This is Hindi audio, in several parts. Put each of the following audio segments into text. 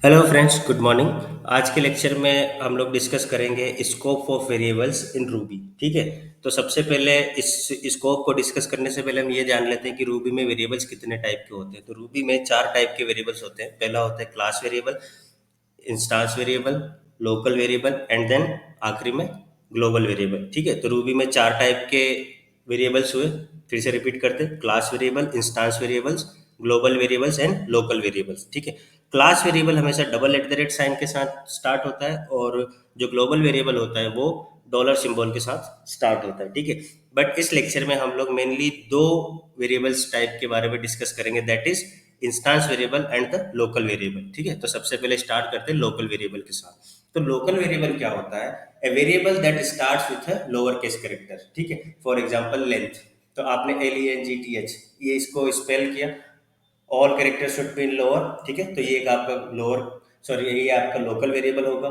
Hello friends, good morning. आज के लेक्चर में हम लोग डिस्कस करेंगे scope of variables in Ruby. ठीक है। तो सबसे पहले इस स्कोप को डिस्कस करने से पहले हम ये जान लेते हैं कि रूबी में वेरिएबल्स कितने टाइप के होते हैं। तो रूबी में चार टाइप के वेरिएबल्स होते हैं। पहला होता है class variable, instance variable, local variable and then आखिरी में ग्लोबल वेरिएबल। ठीक है। तो रूबी में चार टाइप के वेरिएबल्स हुए। फिर से रिपीट करते हैं, class variable, instance variables, global variables and local variables. ठीक है। क्लास वेरिएबल हमेशा double at the rate sign के साथ स्टार्ट होता है और जो ग्लोबल वेरिएबल होता है वो डॉलर सिंबल के साथ स्टार्ट होता है। ठीक है। बट इस लेक्चर में हम लोग मेनली दो वेरिएबल्स टाइप के बारे में डिस्कस करेंगे, that is instance variable and the local variable. ठीक है। तो सबसे पहले स्टार्ट करते हैं लोकल वेरिएबल के साथ। तो लोकल वेरिएबल क्या होता है? A variable that starts with a lower case character. ठीक है। For example length. तो आपने LENGTH ये इसको स्पेल किया, all character should be in lower. ठीक है। तो ये एक आपका लोअर, सॉरी, ये आपका लोकल वेरिएबल होगा।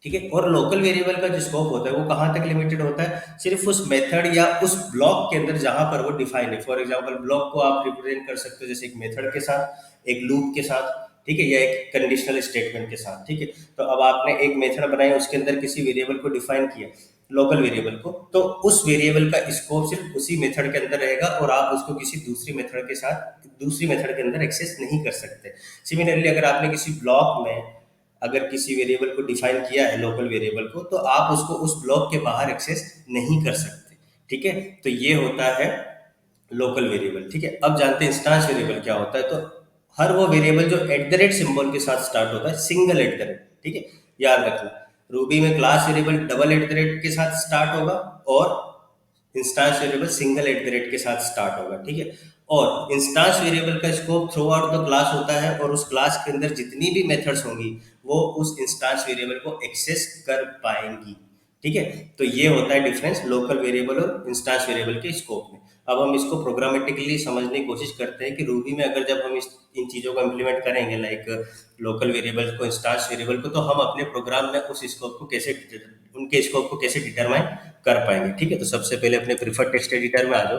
ठीक है। और लोकल वेरिएबल का जो स्कोप होता है वो कहाँ तक लिमिटेड होता है? सिर्फ उस मेथड या उस ब्लॉक के अंदर जहां पर वो डिफाइन है। फॉर एग्जांपल ब्लॉक को आप रिप्रेजेंट कर सकते हो जैसे एक मेथड के साथ, एक लूप के साथ, ठीक है, या एक कंडीशनल स्टेटमेंट के साथ। ठीक है। तो अब आपने एक मेथड बनाई, उसके अंदर किसी वेरिएबल को डिफाइन किया, लोकल वेरिएबल को, तो उस वेरिएबल का स्कोप सिर्फ उसी मेथड के अंदर रहेगा और आप उसको किसी दूसरी मेथड के साथ दूसरी मेथड के अंदर एक्सेस नहीं कर सकते। सिमिलरली अगर आपने किसी ब्लॉक में अगर किसी वेरिएबल को डिफाइन किया है, लोकल वेरिएबल को, तो आप उसको उस ब्लॉक के बाहर एक्सेस नहीं कर सकते। ठीक है। तो ये होता है लोकल वेरिएबल। ठीक है। अब जानते हैं इंस्टांस वेरिएबल क्या होता है। तो हर वो वेरिएबल जो एट द रेट सिंबल के साथ स्टार्ट होता है, सिंगल एट द रेट। ठीक है। याद रखना, रूबी में class variable double at the rate के साथ स्टार्ट होगा और instance variable single eight the rate के साथ स्टार्ट होगा। ठीक है। और इंस्टांस वेरिएबल का scope through out the class होता है और उस क्लास के अंदर जितनी भी मेथड्स होंगी वो उस इंस्टांस वेरिएबल को एक्सेस कर पाएंगी। ठीक है। तो ये होता है डिफरेंस लोकल वेरिएबल और इंस्टांस वेरिएबल के स्कोप में। अब हम इसको प्रोग्रामेटिकली समझने की कोशिश करते हैं कि रूबी में अगर जब हम इन चीज़ों को इम्प्लीमेंट करेंगे, लाइक लोकल वेरिएबल को, इंस्टांस वेरिएबल को, तो हम अपने प्रोग्राम में उस स्कोप को कैसे, उनके स्कोप को कैसे डिटरमाइन कर पाएंगे। ठीक है। तो सबसे पहले अपने प्रीफर्ड टेक्स्ट एडिटर में आ जाओ।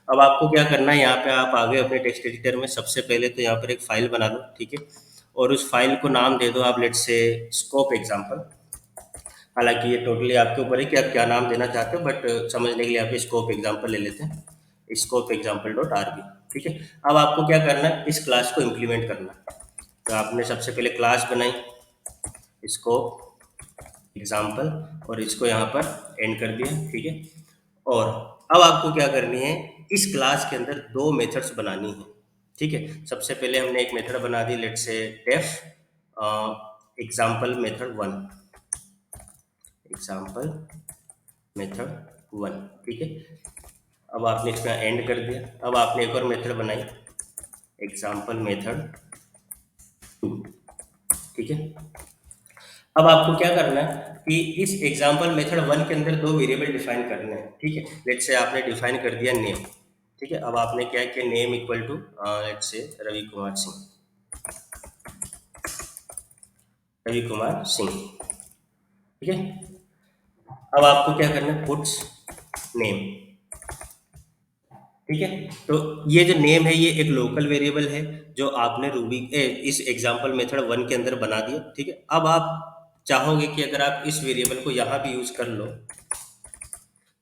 अब आपको क्या करना है, यहाँ पे आप आ गए अपने टेक्स्ट एडिटर में। सबसे पहले तो यहाँ पर एक फाइल बना लो। ठीक है। और उस फाइल को नाम दे दो आप, लेट्स से स्कोप एग्जाम्पल। हालांकि ये टोटली आपके ऊपर है कि आप क्या नाम देना चाहते हो, बट समझने के लिए आप स्कोप एग्जाम्पल ले लेते हैं, स्कोप एग्जाम्पल डॉट आरबी। ठीक है। अब आपको क्या करना है, इस क्लास को इम्प्लीमेंट करना है। तो आपने सबसे पहले क्लास बनाई स्कोप एग्जाम्पल और इसको यहाँ पर एंड कर दिया। ठीक है। और अब आपको क्या करनी है, इस क्लास के अंदर दो मेथड्स बनानी है। ठीक है। सबसे पहले हमने एक मेथड बना दी, let's say def example method one, example method one. ठीक है। अब आपने इसका एंड कर दिया। अब आपने एक और मेथड बनाई, एग्जाम्पल मेथड टू। ठीक है। अब आपको क्या करना है कि इस एग्जाम्पल मेथड वन के अंदर दो वेरिएबल डिफाइन करने हैं। ठीक है। लेट्स से आपने डिफाइन कर दिया नेम। ठीक है। अब आपने क्या किया, नेम इक्वल टू लेट्स से रवि कुमार सिंह, रवि कुमार सिंह। ठीक है। अब आपको क्या करना है, पुट्स नेम। ठीक है। तो ये जो नेम है ये एक लोकल वेरिएबल है जो आपने रूबी इस एग्जांपल मेथड वन के अंदर बना दिया। ठीक है। अब आप चाहोगे कि अगर आप इस वेरिएबल को यहाँ भी यूज कर लो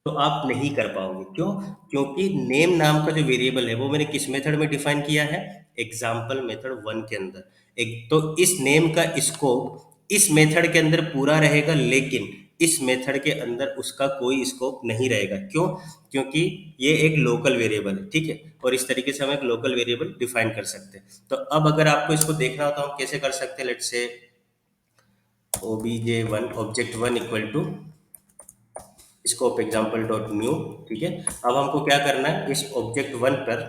तो आप नहीं कर पाओगे। क्यों? क्योंकि नेम नाम का जो वेरिएबल है वो मैंने किस मेथड में डिफाइन किया है, एग्जाम्पल मेथड वन के अंदर। एक तो इस नेम का स्कोप इस मेथड के अंदर पूरा रहेगा, लेकिन इस मेथड के अंदर उसका कोई स्कोप नहीं रहेगा। क्यों? क्योंकि ये एक लोकल वेरिएबल है। ठीक है। और इस तरीके से हम एक लोकल वेरिएबल डिफाइन कर सकते हैं। तो अब अगर आपको इसको देखना हो तो हम कैसे कर सकते हैं, let's say obj1 object one equal to scope example dot new. ठीक है। अब हमको क्या करना है, इस ऑब्जेक्ट वन पर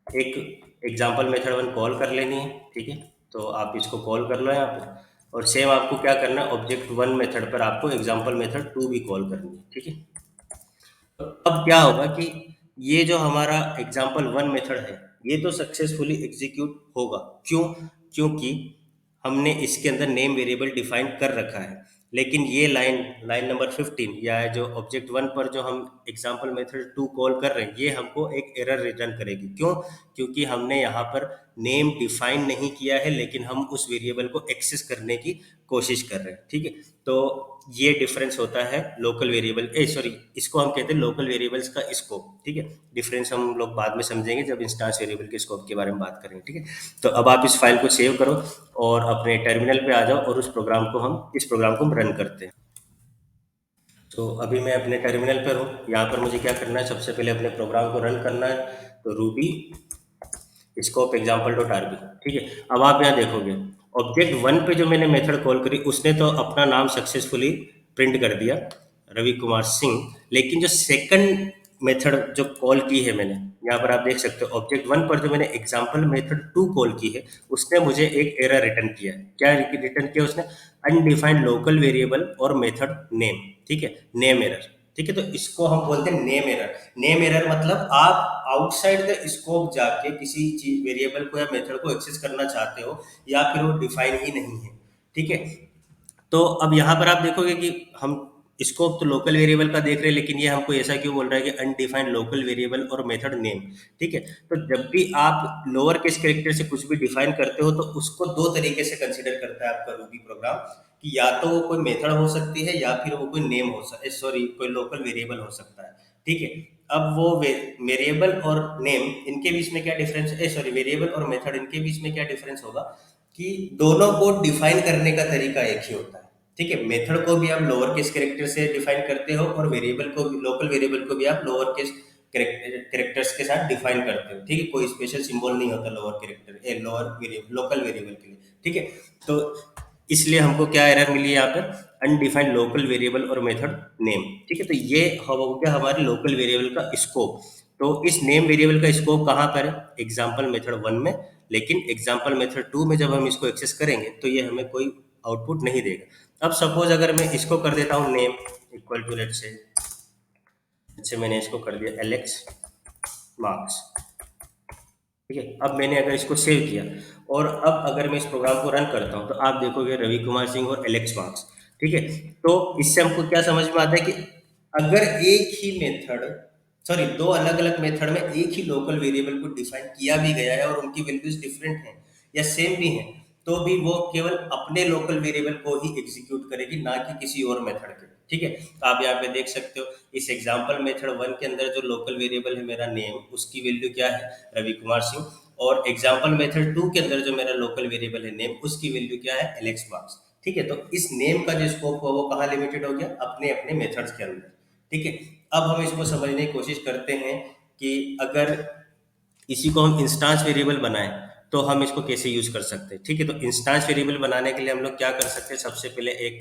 एक एग्जाम्पल मेथड वन कॉल कर लेनी है। ठीक है। तो आप इसको कॉल कर लो यहाँ पर, और सेम आपको क्या करना है, ऑब्जेक्ट वन मेथड पर आपको एग्जाम्पल मेथड टू भी कॉल करनी है। ठीक है। तो अब क्या होगा कि ये जो हमारा एग्जाम्पल वन मेथड है ये तो सक्सेसफुली एग्जीक्यूट होगा। क्यों? क्योंकि हमने इसके अंदर नेम वेरिएबल डिफाइन कर रखा है। लेकिन ये लाइन लाइन नंबर 15 या जो ऑब्जेक्ट वन पर जो हम एग्जाम्पल मेथड टू कॉल कर रहे हैं, ये हमको एक एरर रिटर्न करेगी। क्यों? क्योंकि हमने यहाँ पर नेम डिफाइन नहीं किया है, लेकिन हम उस वेरिएबल को एक्सेस करने की कोशिश कर रहे हैं। ठीक है, तो ये डिफरेंस होता है लोकल वेरिएबल, सॉरी, इसको हम कहते हैं लोकल वेरिएबल्स का स्कोप। ठीक है, डिफरेंस हम लोग बाद में समझेंगे जब इंस्टांस वेरिएबल के स्कोप के बारे में बात करेंगे। ठीक है, तो अब आप इस फाइल को सेव करो और अपने टर्मिनल पे आ जाओ और उस प्रोग्राम को हम इस प्रोग्राम को हम रन करते हैं। तो अभी मैं अपने टर्मिनल पर हूँ। यहाँ पर मुझे क्या करना है, सबसे पहले अपने प्रोग्राम को रन करना है। तो Ruby scope example dot RB. ठीक है, अब आप यहाँ देखोगे ऑब्जेक्ट वन पे जो मैंने मेथड कॉल करी, उसने तो अपना नाम सक्सेसफुली प्रिंट कर दिया, रवि कुमार सिंह। लेकिन जो सेकंड मेथड जो कॉल की है मैंने, यहाँ पर आप देख सकते हो ऑब्जेक्ट वन पर जो मैंने एग्जाम्पल मेथड टू कॉल की है, उसने मुझे एक एरर रिटर्न किया है। क्या रिटर्न किया उसने? अनडिफाइंड लोकल वेरिएबल और मेथड नेम। ठीक है, नेम एरर। ठीक है, तो इसको हम बोलते हैं नेम एरर। नेम एरर मतलब आप आउटसाइड द स्कोप जाके किसी चीज वेरिएबल को या मेथड को एक्सेस करना चाहते हो, या फिर वो डिफाइन ही नहीं है। ठीक है, तो अब यहाँ पर आप देखोगे कि हम स्कोप तो लोकल वेरिएबल का देख रहे हैं, लेकिन ये हमको ऐसा क्यों बोल रहा है कि अनडिफाइंड लोकल वेरिएबल और मेथड नेम। ठीक है, तो जब भी आप लोअर केस कैरेक्टर से कुछ भी डिफाइन करते हो, तो उसको दो तरीके से कंसिडर करता है आपका रूबी प्रोग्राम, कि या तो वो कोई मेथड हो सकती है या फिर वो कोई नेम हो सकता है, सॉरी, कोई लोकल वेरिएबल हो सकता है। ठीक है, अब वो वेरिएबल और नेम, इनके बीच में क्या डिफरेंस है, सॉरी, वेरिएबल और मेथड, इनके बीच में क्या डिफरेंस होगा कि दोनों को डिफाइन करने का तरीका एक ही होता है। ठीक है, मेथड को भी आप लोअर केस कैरेक्टर से डिफाइन करते हो, और वेरिएबल को भी, लोकल वेरिएबल को भी आप लोअर केस कैरेक्टर्स के साथ डिफाइन करते हो। ठीक है, कोई स्पेशल सिंबल नहीं होता lower character lower variable local variable के लिए। ठीक है, तो इसलिए हमको क्या एरर मिली यहाँ पर? अनडिफाइंड लोकल वेरिएबल और मेथड नेम। ठीक है, तो ये हो गया हमारे लोकल वेरिएबल का स्कोप। तो इस नेम वेरिएबल का स्कोप कहाँ पर है? एग्जाम्पल मेथड वन में। लेकिन एग्जाम्पल मेथड टू में जब हम इसको एक्सेस करेंगे तो ये हमें कोई आउटपुट नहीं देगा। अब सपोज अगर मैं इसको कर देता हूँ नेम इक्वल टू, लेट से, जैसे मैंने इसको कर दिया एलेक्स मार्क्स। ठीक है, अब मैंने अगर इसको सेव किया और अब अगर मैं इस प्रोग्राम को रन करता हूँ, तो आप देखोगे रवि कुमार सिंह और एलेक्स मार्क्स। ठीक है, तो इससे हमको क्या समझ में आता है कि अगर एक ही मेथड, सॉरी, दो अलग अलग मेथड में एक ही लोकल वेरिएबल को डिफाइन किया भी गया है और उनकी वैल्यूज डिफरेंट हैं या सेम भी हैं, तो भी वो केवल अपने लोकल वेरिएबल को ही एग्जीक्यूट करेगी, ना कि किसी और मेथड के। ठीक है, तो आप यहाँ पे देख सकते हो इस एग्जाम्पल मेथड वन के अंदर जो लोकल वेरिएबल है मेरा नेम, उसकी वैल्यू क्या है? रवि कुमार सिंह। और एग्जाम्पल मेथड टू के अंदर जो मेरा लोकल वेरिएबल है नेम, उसकी वैल्यू क्या है? Alex marks. ठीक है, तो इस नेम का जो स्कोप है वो कहाँ लिमिटेड हो गया? अपने अपने मेथड्स के अंदर। ठीक है, अब हम इसको समझने की कोशिश करते हैं कि अगर इसी को हम इंस्टांस वेरिएबल बनाएं तो हम इसको कैसे यूज कर सकते हैं। ठीक है, तो इंस्टांस वेरिएबल बनाने के लिए हम लोग क्या कर सकते हैं? सबसे पहले एक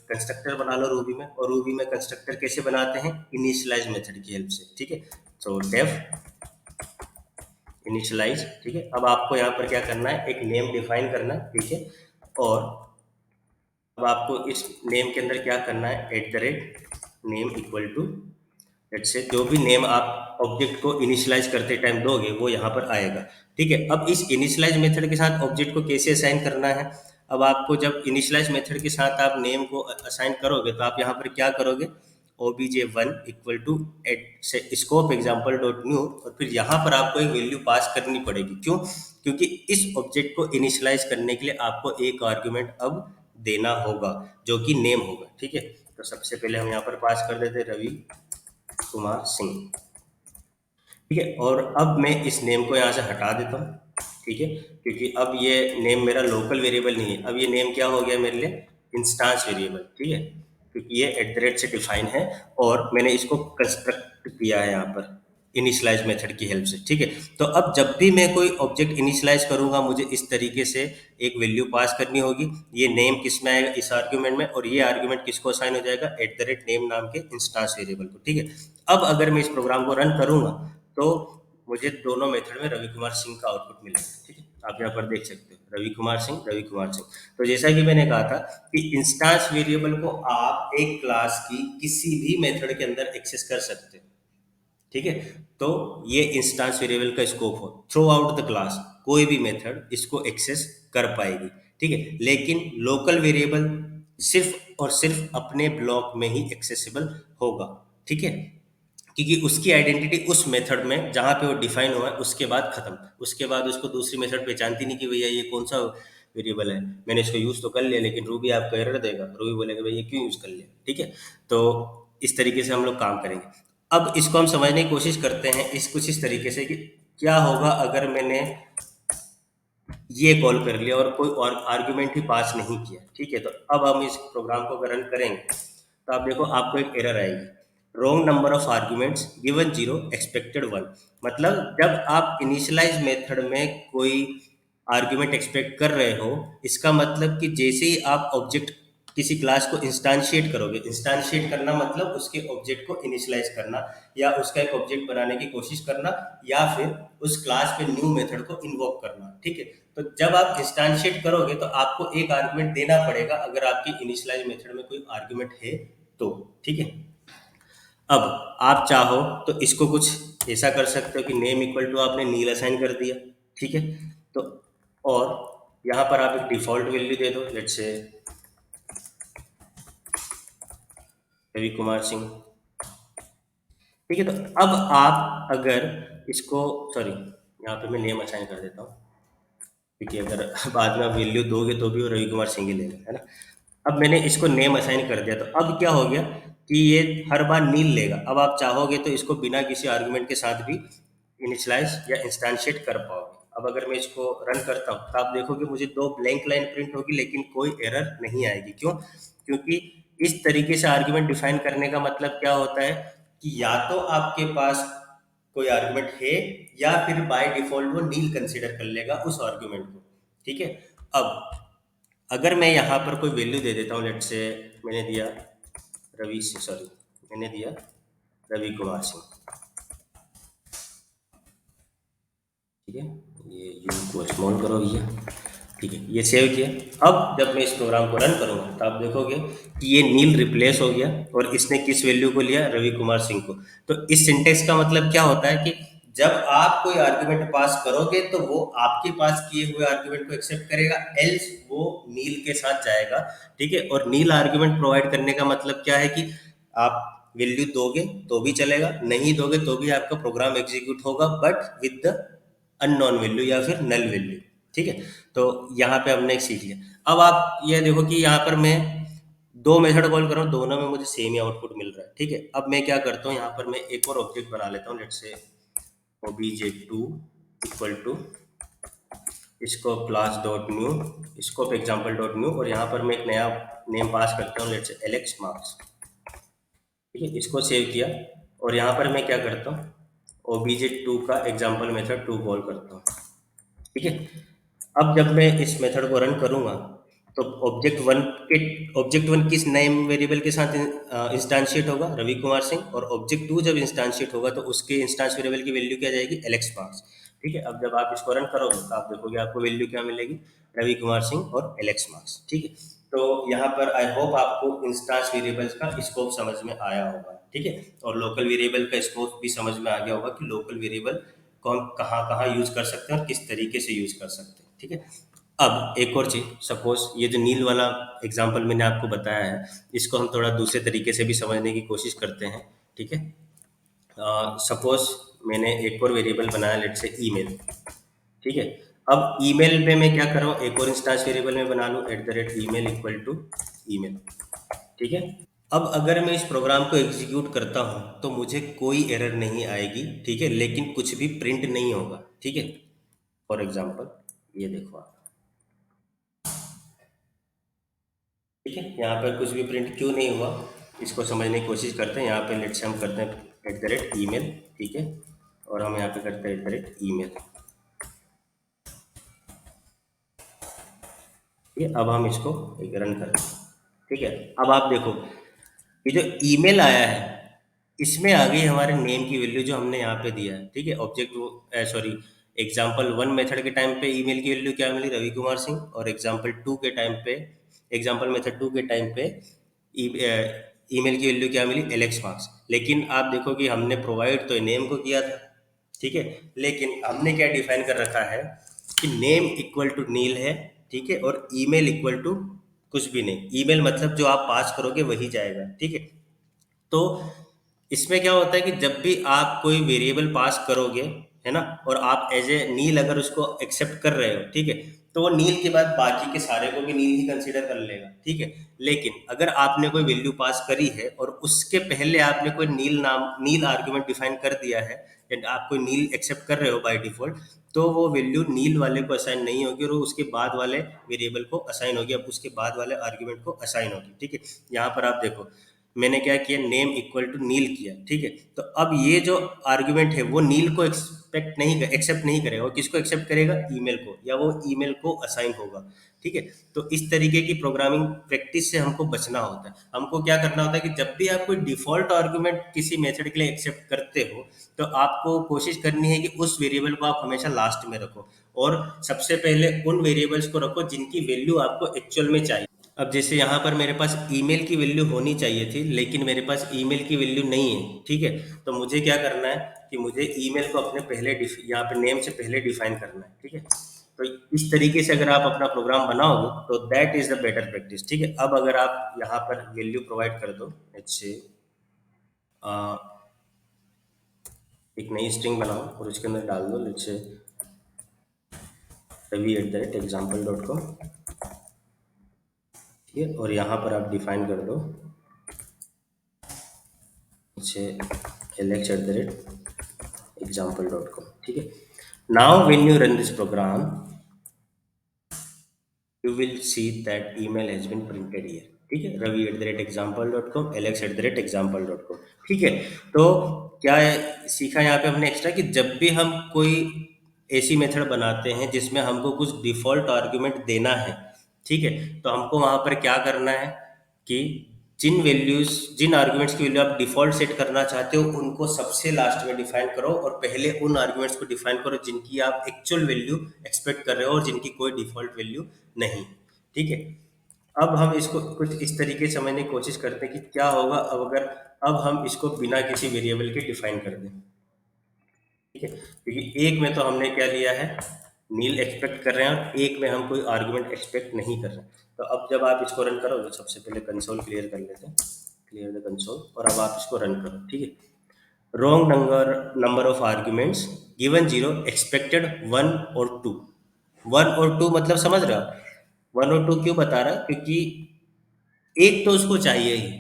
कंस्ट्रक्टर बना लो रूबी में, और रूबी में कंस्ट्रक्टर कैसे बनाते हैं? इनिशियलाइज मेथड की हेल्प से। ठीक है, तो डेफ इनिशियलाइज। ठीक है, अब आपको यहाँ पर क्या करना है? एक नेम डिफाइन करना है। ठीक है, और अब आपको इस नेम के अंदर क्या करना है? At the rate name equal to, let's say, जो भी नेम आप ऑब्जेक्ट को इनिशियलाइज करते टाइम दोगे वो यहाँ पर आएगा। ठीक है, अब इस इनिशियलाइज मेथड के साथ ऑब्जेक्ट को कैसे असाइन करना है? अब आपको जब इनिशियलाइज मेथड के साथ आप नेम को असाइन करोगे, तो आप यहाँ पर क्या करोगे? obj1 इक्वल टू एट से स्कोप एग्जाम्पल डॉट न्यू, और फिर यहाँ पर आपको एक वैल्यू पास करनी पड़ेगी। क्यों? क्योंकि इस ऑब्जेक्ट को इनिशियलाइज करने के लिए आपको एक आर्ग्यूमेंट अब देना होगा, जो कि नेम होगा। ठीक है, तो सबसे पहले हम यहाँ पर पास कर देते रवि कुमार सिंह। ठीक है, और अब मैं इस नेम को यहाँ से हटा देता हूँ। ठीक है, क्योंकि अब ये नेम मेरा लोकल वेरिएबल नहीं है, अब ये नेम क्या हो गया मेरे लिए? Instance variable. ठीक है, क्योंकि ये एट द रेट से डिफाइन है और मैंने इसको कंस्ट्रक्ट किया है यहाँ पर इनिशियलाइज मेथड की हेल्प से। ठीक है, तो अब जब भी मैं कोई ऑब्जेक्ट इनिशियलाइज करूंगा, मुझे इस तरीके से एक वैल्यू पास करनी होगी। ये नेम किस में आएगा? इस आर्ग्यूमेंट में, और ये आर्ग्यूमेंट किसको असाइन हो जाएगा? एट द रेट नेम नाम के इंस्टांस वेरिएबल को। ठीक है, अब अगर मैं इस प्रोग्राम को रन करूंगा तो मुझे दोनों मेथड में रवि कुमार सिंह का आउटपुट मिलेगा। ठीक है, आप यहाँ पर देख सकते हो रवि कुमार सिंह, रवि कुमार सिंह। तो जैसा कि मैंने कहा था कि इंस्टांस वेरिएबल को आप एक क्लास की किसी भी मेथड के अंदर एक्सेस कर सकते हो। ठीक है, तो ये इंस्टांस वेरिएबल का स्कोप हो, थ्रू आउट द क्लास कोई भी मेथड इसको एक्सेस कर पाएगी। ठीक है, लेकिन लोकल वेरिएबल सिर्फ और सिर्फ अपने ब्लॉक में ही एक्सेसिबल होगा, ठीक है, क्योंकि उसकी आइडेंटिटी उस मेथड में जहाँ पे वो डिफाइन हुआ है उसके बाद खत्म। उसके बाद उसको दूसरी मेथड पहचानती नहीं कि भैया ये कौन सा वेरिएबल है, मैंने इसको यूज़ तो कर लिया, लेकिन रूबी आपको एरर देगा, रूबी बोलेगा भैया क्यों यूज़ कर लिया, ठीक है। तो इस तरीके से हम लोग काम करेंगे। अब इसको हम समझने की कोशिश करते हैं कुछ इस तरीके से कि क्या होगा अगर मैंने ये कॉल कर लिया और कोई और आर्ग्यूमेंट ही पास नहीं किया, ठीक है। तो अब हम इस प्रोग्राम को अगर रन करेंगे तो आप देखो आपको एक एरर आएगी, wrong number of arguments given zero expected one. मतलब जब आप इनिशियलाइज मेथड में कोई आर्ग्यूमेंट एक्सपेक्ट कर रहे हो, इसका मतलब कि जैसे ही आप ऑब्जेक्ट किसी क्लास को इंस्टांशिएट करोगे, इंस्टांशिएट करना मतलब उसके ऑब्जेक्ट को इनिशियलाइज करना या उसका एक ऑब्जेक्ट बनाने की कोशिश करना या फिर उस क्लास पे न्यू मेथड को इन्वोक करना, ठीक है। तो जब आप इंस्टांशिएट करोगे तो आपको एक आर्गुमेंट देना पड़ेगा अगर आपकी इनिशियलाइज मेथड में कोई आर्गुमेंट है तो, ठीक है। अब आप चाहो तो इसको कुछ ऐसा कर सकते हो कि नेम इक्वल टू आपने नील असाइन कर दिया, ठीक है। तो और यहाँ पर आप एक डिफॉल्ट वैल्यू दे दो, लेट्स से रवि कुमार सिंह, ठीक है। तो अब आप अगर इसको, सॉरी यहाँ पे मैं नेम असाइन कर देता हूँ, क्योंकि अगर बाद में आप वैल्यू दोगे तो भी वो रवि कुमार सिंह ही लेगा, है ना। अब मैंने इसको नेम असाइन कर दिया, तो अब क्या हो गया कि ये हर बार नील लेगा। अब आप चाहोगे तो इसको बिना किसी आर्गुमेंट के साथ भी इनिशियलाइज या इंस्टेंशिएट कर पाओगे। अब अगर मैं इसको रन करता हूँ तो आप देखोगे मुझे दो ब्लैंक लाइन प्रिंट होगी लेकिन कोई एरर नहीं आएगी। क्यों? क्योंकि इस तरीके से आर्गुमेंट डिफाइन करने का मतलब क्या होता है कि या तो आपके पास कोई आर्गुमेंट है या फिर बाय डिफॉल्ट वो नील कंसीडर कर लेगा उस आर्गुमेंट को, ठीक है। अब अगर मैं यहाँ पर कोई वैल्यू दे देता हूँ, लेट से मैंने दिया रवि सिंह, सॉरी मैंने दिया रवि कुमार सिंह, ठीक है। ये यू को स्मॉल करो भैया, ठीक है, ये सेव किया। अब जब मैं इस प्रोग्राम को रन करूँगा तो आप देखोगे कि ये नील रिप्लेस हो गया और इसने किस वैल्यू को लिया, रवि कुमार सिंह को। तो इस सिंटेक्स का मतलब क्या होता है कि जब आप कोई आर्गुमेंट पास करोगे तो वो आपके पास किए हुए आर्गुमेंट को एक्सेप्ट करेगा, एल्स वो नील के साथ जाएगा, ठीक है। और नील आर्गुमेंट प्रोवाइड करने का मतलब क्या है कि आप वैल्यू दोगे तो भी चलेगा, नहीं दोगे तो भी आपका प्रोग्राम एग्जीक्यूट होगा, but with the unknown value या फिर नल वैल्यू, ठीक है। तो यहाँ पे हमने एक सीख लिया। अब आप ये देखो कि यहाँ पर मैं दो मेथड कॉल कर रहा हूँ, दोनों में मुझे सेम ही आउटपुट मिल रहा है, ठीक है। अब मैं क्या करता हूँ, यहाँ पर मैं एक और ऑब्जेक्ट बना लेता हूँ, let's say obj2 equal to scope class dot new, scope example dot new, और यहाँ पर मैं एक नया नेम पास करता हूँ, लेट्स से एलेक्स मार्क्स, ठीक है। इसको सेव किया और यहाँ पर मैं क्या करता हूँ, obj2 का एग्जाम्पल मेथड 2 कॉल करता हूँ, ठीक है। अब जब मैं इस मेथड को रन करूंगा तो ऑब्जेक्ट वन किस नेम वेरिएबल के साथ इंस्टांशिएट होगा, रवि कुमार सिंह, और ऑब्जेक्ट टू जब इंस्टांशिएट होगा तो उसके इंस्टांस वेरिएबल की वैल्यू क्या जाएगी, एलेक्स मार्क्स, ठीक है। अब जब आप इसको रन करोगे तो आप देखोगे आपको वैल्यू क्या मिलेगी, रवि कुमार सिंह और एलेक्स मार्क्स, ठीक है। तो यहाँ पर आई होप आपको इंस्टांस वेरिएबल्स का स्कोप समझ में आया होगा, ठीक है। और लोकल वेरिएबल का स्कोप भी समझ में आ गया होगा कि लोकल वेरिएबल कौन कहाँ कहाँ यूज कर सकते हैं और किस तरीके से यूज कर सकते हैं, ठीक है। अब एक और चीज, सपोज ये जो नील वाला एग्जांपल मैंने आपको बताया है, इसको हम थोड़ा दूसरे तरीके से भी समझने की कोशिश करते हैं, ठीक है। सपोज मैंने एक और वेरिएबल बनाया, लेट्स से ईमेल, ठीक है। अब ईमेल में मैं क्या कर रहा हूँ, एक और इंस्टांस वेरिएबल में बना लूँ @email इक्वल टू ईमेल, ठीक है। अब अगर मैं इस प्रोग्राम को एग्जीक्यूट करता हूँ तो मुझे कोई एरर नहीं आएगी, ठीक है, लेकिन कुछ भी प्रिंट नहीं होगा, ठीक है। फॉर एग्जाम्पल ये देखो आप, ठीक है, यहाँ पर कुछ भी प्रिंट क्यों नहीं हुआ, इसको समझने की कोशिश करते हैं। यहाँ पे लेट्स हम करते हैं @email, ठीक है, और हम यहाँ पे करते हैं @email, ठीक है। अब हम इसको एक रन करते हैं, ठीक है। अब आप देखो ये जो ईमेल आया है इसमें आ गई हमारे नेम की वैल्यू जो हमने यहाँ पे दिया है, ठीक है। Object sorry example one method के टाइम पे ईमेल की वैल्यू क्या मिली, रवि कुमार सिंह, और एग्जाम्पल टू के टाइम पे, एग्जाम्पल मेथड टू के टाइम पे ईमेल की वैल्यू क्या मिली, एलेक्स मार्क्स। लेकिन आप देखो कि हमने प्रोवाइड तो नेम को किया था, ठीक है, लेकिन हमने क्या डिफाइन कर रखा है कि नेम इक्वल टू नील है, ठीक है, और ईमेल इक्वल टू कुछ भी नहीं। ईमेल मतलब जो आप पास करोगे वही जाएगा, ठीक है। तो इसमें क्या होता है कि जब भी आप कोई वेरिएबल पास करोगे, है ना, और आप एज ए नील अगर उसको एक्सेप्ट कर रहे हो, ठीक है, तो वो नील के बाद बाकी के सारे को भी नील ही कंसीडर कर लेगा, ठीक है। लेकिन अगर आपने कोई वैल्यू पास करी है और उसके पहले आपने कोई नील आर्ग्यूमेंट डिफाइन कर दिया है, एंड आप कोई नील एक्सेप्ट कर रहे हो बाय डिफॉल्ट, तो वो वैल्यू नील वाले को असाइन नहीं होगी और वो उसके बाद वाले वेरिएबल को असाइन होगी, अब उसके बाद वाले आर्ग्यूमेंट को असाइन होगी, ठीक है। यहाँ पर आप देखो, मैंने क्या किया, नेम इक्वल टू नील किया, ठीक है। तो अब ये जो आर्गुमेंट है वो नील को एक्सेप्ट नहीं करेगा, वो किसको एक्सेप्ट करेगा, ईमेल को, या वो ईमेल को असाइन होगा, ठीक है। तो इस तरीके की प्रोग्रामिंग प्रैक्टिस से हमको बचना होता है। हमको क्या करना होता है कि जब भी आप कोई डिफॉल्ट आर्गुमेंट किसी मेथड के लिए एक्सेप्ट करते हो, तो आपको कोशिश करनी है कि उस वेरिएबल को आप हमेशा लास्ट में रखो, और सबसे पहले उन वेरिएबल्स को रखो जिनकी वैल्यू आपको एक्चुअल में चाहिए। अब जैसे यहाँ पर मेरे पास ईमेल की वैल्यू होनी चाहिए थी, लेकिन मेरे पास ईमेल की वैल्यू नहीं है, ठीक है। तो मुझे क्या करना है कि मुझे ईमेल को अपने पहले यहाँ पे नेम से पहले डिफाइन करना है, ठीक है। तो इस तरीके से अगर आप अपना प्रोग्राम बनाओगे तो that is the better practice, ठीक है। अब अगर आप यहाँ पर वैल्यू प्रोवाइड कर दो, अच्छे एक नई स्ट्रिंग बनाओ और उसके अंदर डाल दो, जैसे ravi@example.com, ठीक है। और यहाँ पर आप डिफाइन कर दो, अच्छे alex@example.com, ठीक है। Now when you run this program, you will see that email has been printed here, ठीक है, ravi@example.com, alex@example.com, ठीक है। तो क्या सीखा यहाँ पे हमने एक्स्ट्रा, कि जब भी हम कोई ऐसी मेथड बनाते हैं जिसमें हमको कुछ डिफॉल्ट आर्ग्यूमेंट देना है, ठीक है, तो हमको वहां पर क्या करना है कि जिन आर्ग्यूमेंट्स की वैल्यू आप डिफॉल्ट सेट करना चाहते हो उनको सबसे लास्ट में डिफाइन करो, और पहले उन आर्ग्यूमेंट्स को डिफाइन करो जिनकी आप एक्चुअल वैल्यू एक्सपेक्ट कर रहे हो और जिनकी कोई डिफॉल्ट वैल्यू नहीं, ठीक है। अब हम इसको कुछ इस तरीके से समझने की कोशिश करते हैं कि क्या होगा अब हम इसको बिना किसी वेरिएबल के डिफाइन कर दें, ठीक है। क्योंकि एक में तो हमने क्या लिया है, नील एक्सपेक्ट कर रहे हैं, और एक में हम कोई आर्गुमेंट एक्सपेक्ट नहीं कर रहे हैं। तो अब जब आप इसको रन करोगे, सबसे पहले कंसोल क्लियर कर लेते हैं, क्लियर द कंसोल, और अब आप इसको रन करो, ठीक है। Wrong number of arguments given zero, expected one और टू। वन और टू मतलब समझ रहे हो, वन और टू क्यों बता रहा है, क्योंकि एक तो उसको चाहिए ही,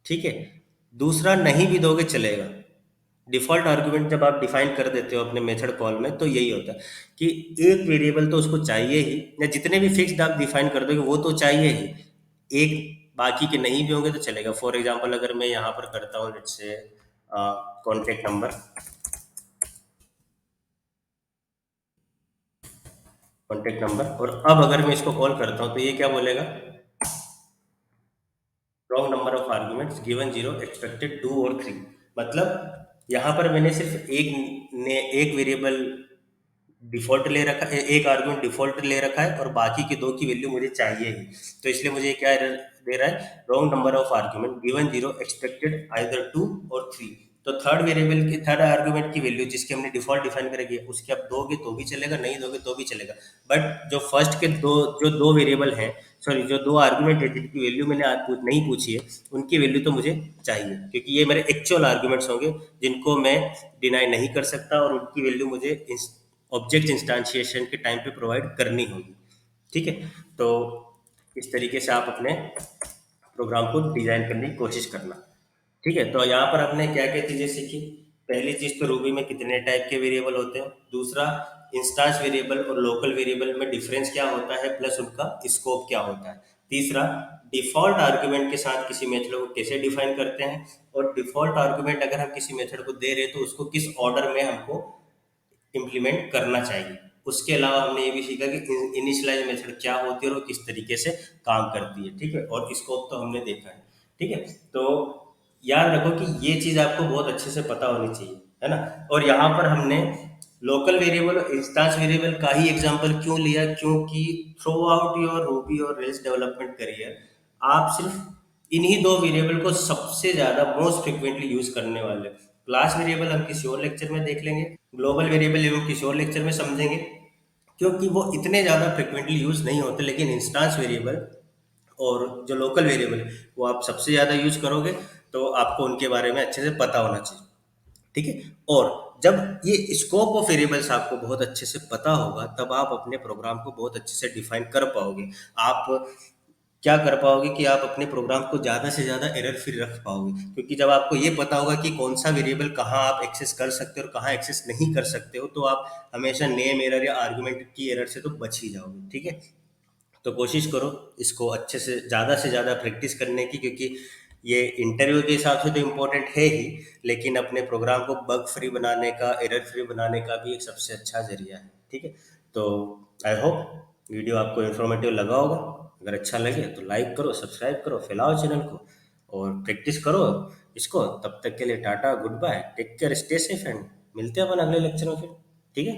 ठीक है, दूसरा नहीं भी दोगे चलेगा। डिफॉल्ट आर्गुमेंट जब आप डिफाइन कर देते हो अपने मेथड कॉल में, तो यही होता है कि एक वेरिएबल तो उसको चाहिए ही, या जितने भी फिक्स्ड आप डिफाइन कर दोगे वो तो चाहिए ही, एक बाकी के नहीं भी होंगे तो चलेगा। फॉर एग्जांपल अगर मैं यहाँ पर करता हूँ, लेट्स से कॉन्टेक्ट नंबर, और अब अगर मैं इसको कॉल करता हूँ तो ये क्या बोलेगा, wrong number of arguments given zero, expected two or three. मतलब यहाँ पर मैंने सिर्फ एक वेरिएबल डिफॉल्ट ले रखा है, एक आर्गुमेंट डिफॉल्ट ले रखा है, और बाकी के दो की वैल्यू मुझे चाहिए ही। तो इसलिए मुझे क्या एरर दे रहा है, wrong number of argument given zero, expected either two or three. तो थर्ड वेरिएबल की, थर्ड आर्गुमेंट की वैल्यू जिसकी हमने डिफॉल्ट डिफाइन करेगी, उसकी आप दोगे तो भी चलेगा, नहीं दोगे तो भी चलेगा। बट जो फर्स्ट के दो वेरिएबल हैं, सॉरी, जो दो आर्गुमेंट है जिनकी वैल्यू मैंने आज नहीं पूछी है, उनकी वैल्यू तो मुझे चाहिए, क्योंकि ये मेरे एक्चुअल आर्गुमेंट्स होंगे जिनको मैं डिनाई नहीं कर सकता, और उनकी वैल्यू मुझे ऑब्जेक्ट इंस्टांशिएशन के टाइम पे प्रोवाइड करनी होगी, ठीक है। तो इस तरीके से आप अपने प्रोग्राम को डिजाइन करने की कोशिश करना, ठीक है। तो यहाँ पर आपने क्या क्या चीजें सीखी। पहली चीज तो रूबी में कितने टाइप के वेरिएबल होते हैं, दूसरा इंस्टांस वेरिएबल और लोकल वेरिएबल में डिफरेंस क्या होता है, प्लस उनका स्कोप क्या होता है, तीसरा डिफॉल्ट आर्ग्यूमेंट के साथ किसी मेथड को कैसे डिफाइन करते हैं, और डिफॉल्ट आर्ग्यूमेंट अगर हम किसी मेथड को दे रहे हैं तो उसको किस ऑर्डर में हमको इम्प्लीमेंट करना चाहिए। उसके अलावा हमने ये भी सीखा कि इनिशियलाइज मेथड क्या होती है और वो किस तरीके से काम करती है, ठीक है, और स्कोप तो हमने देखा है, ठीक है। तो याद रखो कि ये चीज आपको बहुत अच्छे से पता होनी चाहिए, है ना। और यहाँ पर हमने लोकल वेरिएबल और इंस्टांस वेरिएबल का ही एग्जांपल क्यों लिया, क्योंकि थ्रू आउट योर रूबी और रेल्स डेवलपमेंट करियर आप सिर्फ इन्हीं दो वेरिएबल को सबसे ज्यादा मोस्ट फ्रिक्वेंटली यूज करने वाले हो। क्लास वेरिएबल हम किसी और लेक्चर में देख लेंगे, ग्लोबल वेरिएबल हम किसी और लेक्चर में समझेंगे, क्योंकि वो इतने ज़्यादा फ्रिक्वेंटली यूज नहीं होते। लेकिन इंस्टांस वेरिएबल और जो लोकल वेरिएबल है वो आप सबसे ज़्यादा यूज करोगे, तो आपको उनके बारे में अच्छे से पता होना चाहिए। ठीक है। और जब ये स्कोप ऑफ वेरिएबल्स आपको बहुत अच्छे से पता होगा, तब आप अपने प्रोग्राम को बहुत अच्छे से डिफाइन कर पाओगे। आप क्या कर पाओगे कि आप अपने प्रोग्राम को ज़्यादा से ज़्यादा एरर फ्री रख पाओगे, क्योंकि जब आपको ये पता होगा कि कौन सा वेरिएबल कहाँ आप एक्सेस कर सकते हो और कहाँ एक्सेस नहीं कर सकते हो, तो आप हमेशा नेम एरर या आर्गुमेंट की एरर से तो बच ही जाओगे। ठीक है। तो कोशिश करो इसको अच्छे से ज़्यादा प्रैक्टिस करने की, क्योंकि ये इंटरव्यू के हिसाब से तो इम्पोर्टेंट है ही, लेकिन अपने प्रोग्राम को बग फ्री बनाने का, एरर फ्री बनाने का भी एक सबसे अच्छा जरिया है। ठीक है। तो आई होप वीडियो आपको इन्फॉर्मेटिव लगा होगा। अगर अच्छा लगे तो लाइक करो, सब्सक्राइब करो, फैलाओ चैनल को और प्रैक्टिस करो इसको। तब तक के लिए टाटा, good bye, take care, stay safe and मिलते हैं अपन अगले लेक्चर में फिर। ठीक है।